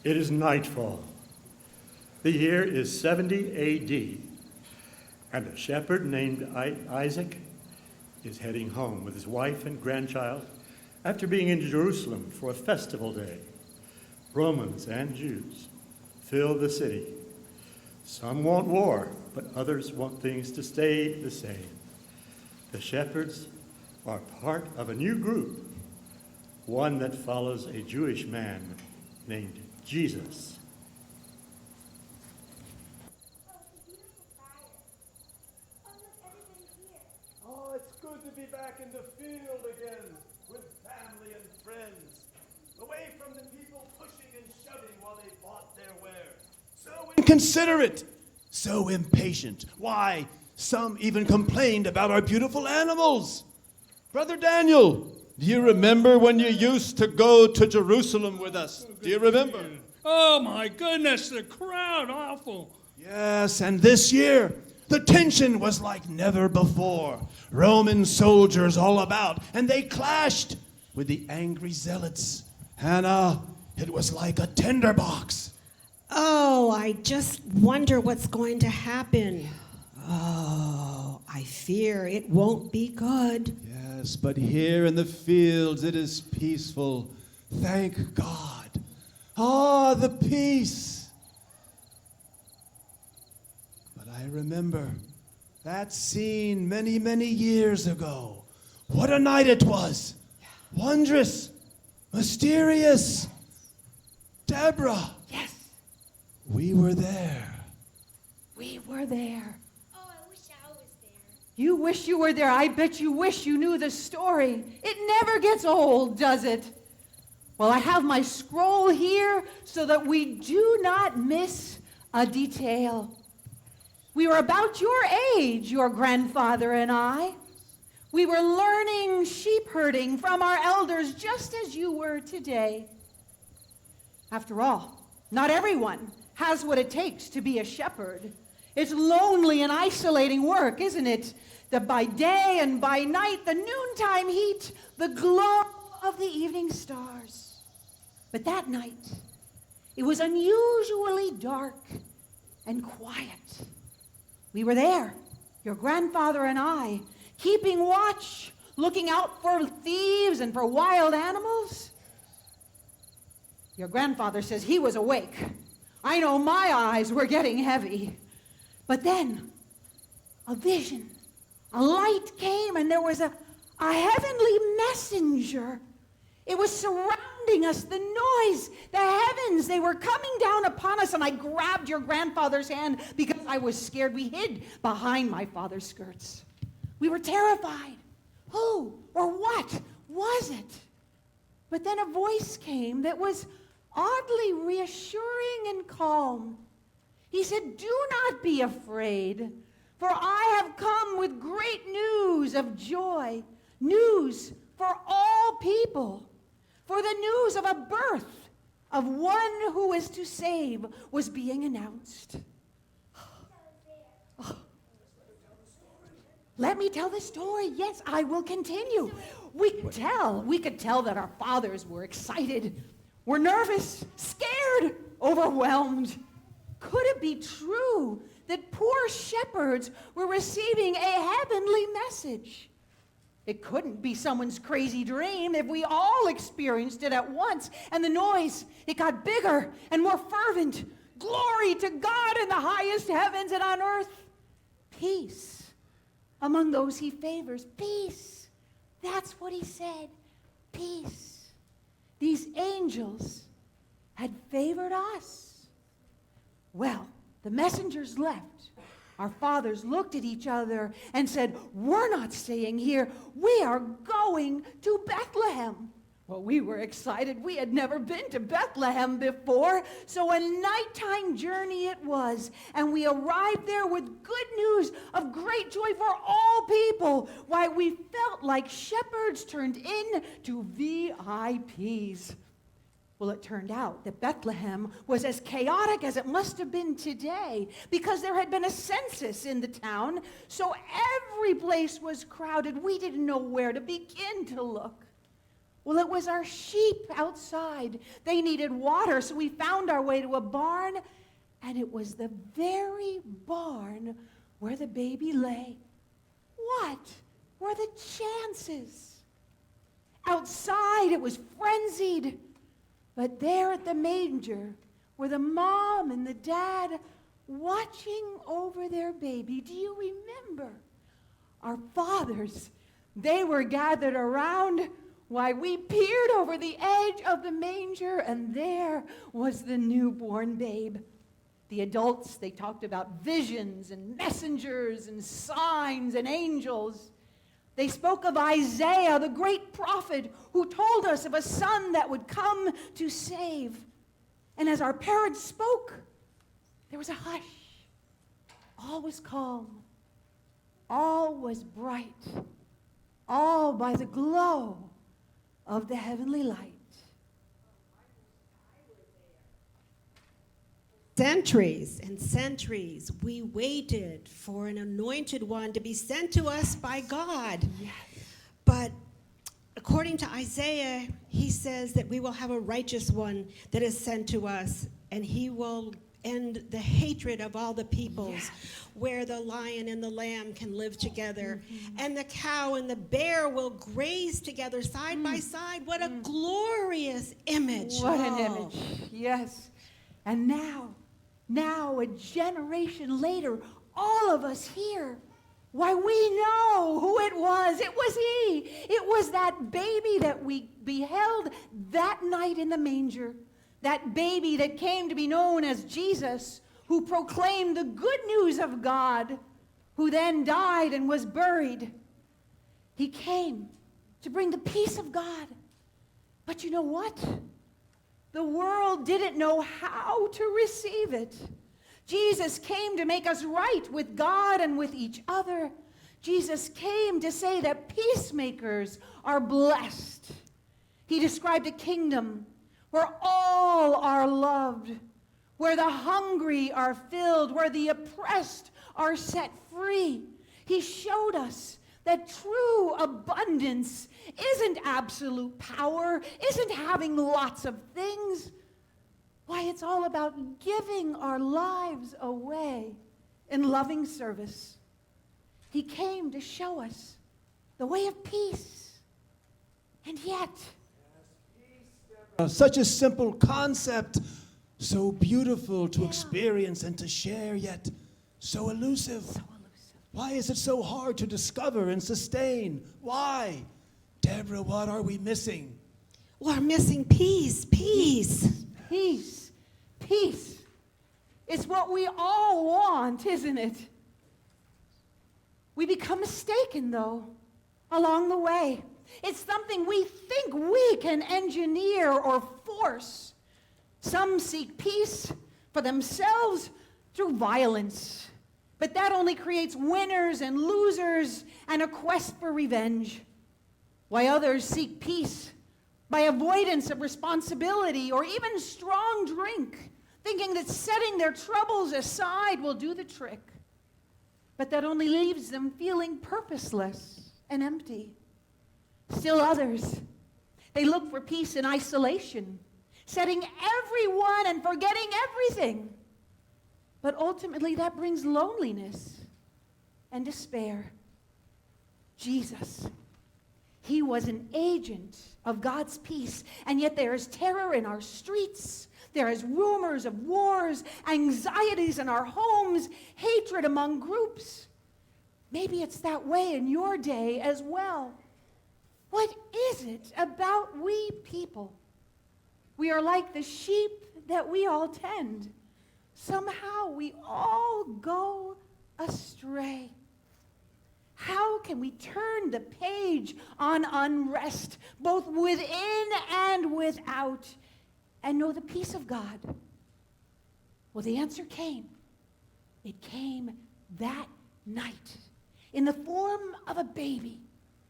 It is nightfall. The year is 70 A.D., and a shepherd named Isaac is heading home with his wife and grandchild after being in Jerusalem for a festival day. Romans and Jews fill the city. Some want war, but others want things to stay the same. The shepherds are part of a new group, one that follows a Jewish man named Jesus. Oh, it's good to be back in the field again with family and friends, away from the people pushing and shoving while they bought their wares. So inconsiderate, so impatient. Why, some even complained about our beautiful animals. Brother Daniel, do you remember when you used to go to Jerusalem with us? Do you remember? Oh, my goodness, the crowd, awful. Yes, and this year, the tension was like never before. Roman soldiers all about, and they clashed with the angry zealots. Hannah, it was like a tinderbox. Oh, I just wonder what's going to happen. Oh, I fear it won't be good. Yes, but here in the fields it is peaceful. Thank God. Ah, the peace. But I remember that scene many, many years ago. What a night it was. Wondrous, mysterious. Deborah. Yes, We were there. we were there. Oh, I wish I was there. You wish you were there. I bet you wish you knew the story. It never gets old, does it? Well, I have my scroll here so that we do not miss a detail. We were about your age, your grandfather and I. We were learning sheep herding from our elders just as you were today. After all, not everyone has what it takes to be a shepherd. It's lonely and isolating work, isn't it? That by day and by night, the noontime heat, the glow of the evening stars. But that night, it was unusually dark and quiet. We were there, your grandfather and I, keeping watch, looking out for thieves and for wild animals. Your grandfather says he was awake. I know my eyes were getting heavy. But then, a vision, a light came, and there was a heavenly messenger. It was surrounding us, the noise, the heavens, they were coming down upon us, and I grabbed your grandfather's hand because I was scared. We hid behind my father's skirts. We were terrified. Who or what was it? But then a voice came that was oddly reassuring and calm. He said, "Do not be afraid, for I have come with great news of joy, news for all people. For the news of a birth of one who is to save was being announced." Oh. Let me tell the story. Yes, I will continue. We could tell that our fathers were excited, were nervous, scared, overwhelmed. Could it be true that poor shepherds were receiving a heavenly message? It couldn't be someone's crazy dream if we all experienced it at once. And the noise, it got bigger and more fervent. Glory to God in the highest heavens, and on earth, peace among those he favors. Peace. That's what he said. Peace. These angels had favored us. Well, the messengers left. Our fathers looked at each other and said, "We're not staying here. We are going to Bethlehem." Well, we were excited. We had never been to Bethlehem before, so a nighttime journey it was. And we arrived there with good news of great joy for all people. Why, we felt like shepherds turned into VIPs. Well, it turned out that Bethlehem was as chaotic as it must have been today because there had been a census in the town, so every place was crowded. We didn't know where to begin to look. Well, it was our sheep outside. They needed water, so we found our way to a barn, and it was the very barn where the baby lay. What were the chances? Outside, it was frenzied. But there at the manger were the mom and the dad watching over their baby. Do you remember? Our fathers, they were gathered around. Why, we peered over the edge of the manger, and there was the newborn babe. The adults, they talked about visions and messengers and signs and angels. They spoke of Isaiah, the great prophet, who told us of a son that would come to save. And as our parents spoke, there was a hush. All was calm. All was bright. All by the glow of the heavenly light. Centuries and centuries, we waited for an anointed one to be sent to us by God. Yes. But according to Isaiah, he says that we will have a righteous one that is sent to us, and he will end the hatred of all the peoples, Yes. where the lion and the lamb can live together, and the cow and the bear will graze together side by side. What a glorious image. What an Oh. image. Yes. And now, a generation later, all of us here, why, we know who it was. It was he. It was that baby that we beheld that night in the manger. That baby that came to be known as Jesus, who proclaimed the good news of God, who then died and was buried. He came to bring the peace of God. But you know what? The world didn't know how to receive it. Jesus came to make us right with God and with each other. Jesus came to say that peacemakers are blessed. He described a kingdom where all are loved, where the hungry are filled, where the oppressed are set free. He showed us that true abundance isn't absolute power, isn't having lots of things. Why, it's all about giving our lives away in loving service. He came to show us the way of peace. And yet, Such a simple concept, so beautiful to experience and to share, yet so elusive. Why is it so hard to discover and sustain? Why? Deborah, what are we missing? We're missing peace, peace. peace, peace. It's what we all want, isn't it? We become mistaken, though, along the way. It's something we think we can engineer or force. Some seek peace for themselves through violence. But that only creates winners and losers and a quest for revenge. While others seek peace by avoidance of responsibility or even strong drink, thinking that setting their troubles aside will do the trick. But that only leaves them feeling purposeless and empty. Still others, they look for peace in isolation, setting everyone and forgetting everything. But ultimately that brings loneliness and despair. Jesus, he was an agent of God's peace, and yet there is terror in our streets. There is rumors of wars, anxieties in our homes, hatred among groups. Maybe it's that way in your day as well. What is it about we people? We are like the sheep that we all tend. Somehow we all go astray. How can we turn the page on unrest, both within and without, and know the peace of God? Well, the answer came. It came that night in the form of a baby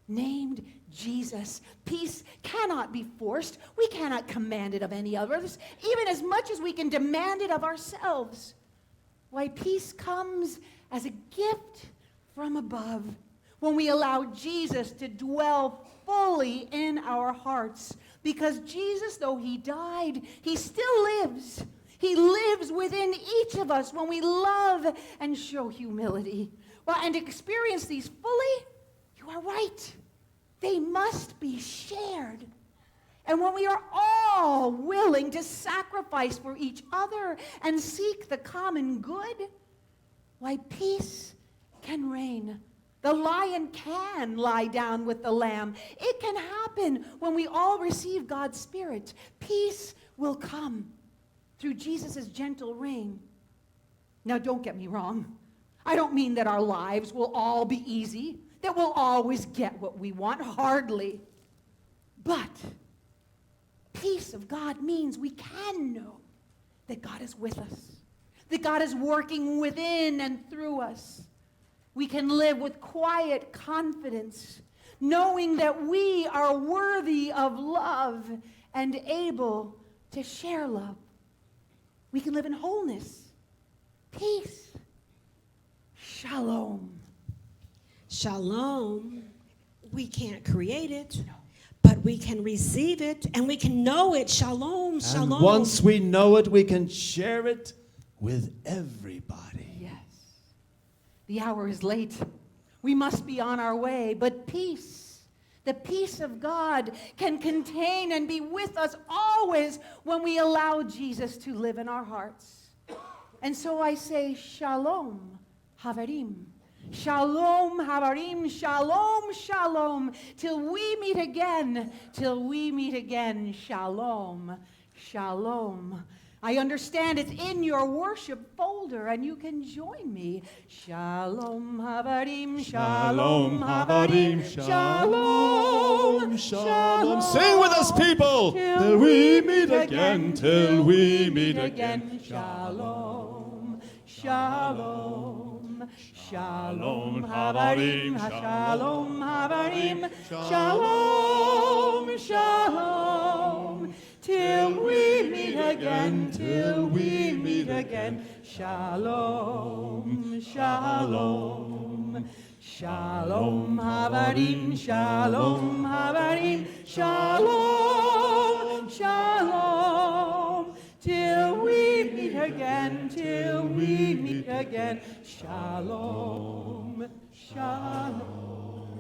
named Jesus. Peace cannot be forced. We cannot command it of any others, even as much as we can demand it of ourselves. Why, peace comes as a gift from above. when we allow Jesus to dwell fully in our hearts. Because Jesus, though he died, he still lives. He lives within each of us when we love and show humility. Well, and to experience these fully, you are right. They must be shared. And when we are all willing to sacrifice for each other and seek the common good, why, peace can reign. The lion can lie down with the lamb. It can happen when we all receive God's Spirit. Peace will come through Jesus' gentle reign. Now, don't get me wrong. I don't mean that our lives will all be easy, that we'll always get what we want. Hardly. But peace of God means we can know that God is with us, that God is working within and through us. We can live with quiet confidence, knowing that we are worthy of love and able to share love. We can live in wholeness, peace, shalom. Shalom, we can't create it, but we can receive it and we can know it. Shalom, shalom. And once we know it, we can share it with everybody. Yes. The hour is late. We must be on our way. But peace, the peace of God, can contain and be with us always when we allow Jesus to live in our hearts. And so I say, Shalom, Haverim. Shalom, Haverim, Shalom, Shalom. Till we meet again, Shalom, Shalom. I understand it's in your worship folder, and you can join me. Shalom, Haverim, Shalom, Haverim, Shalom, Shalom. Sing with us, people, till we meet again, till we meet again. Shalom, Shalom. Shalom, Haverim, Shalom, Haverim, Shalom, Shalom. Till we meet again, Shalom, Shalom. Shalom, Haverim, Shalom, Haverim, Shalom, Shalom. Till we meet again, Shalom, Shalom.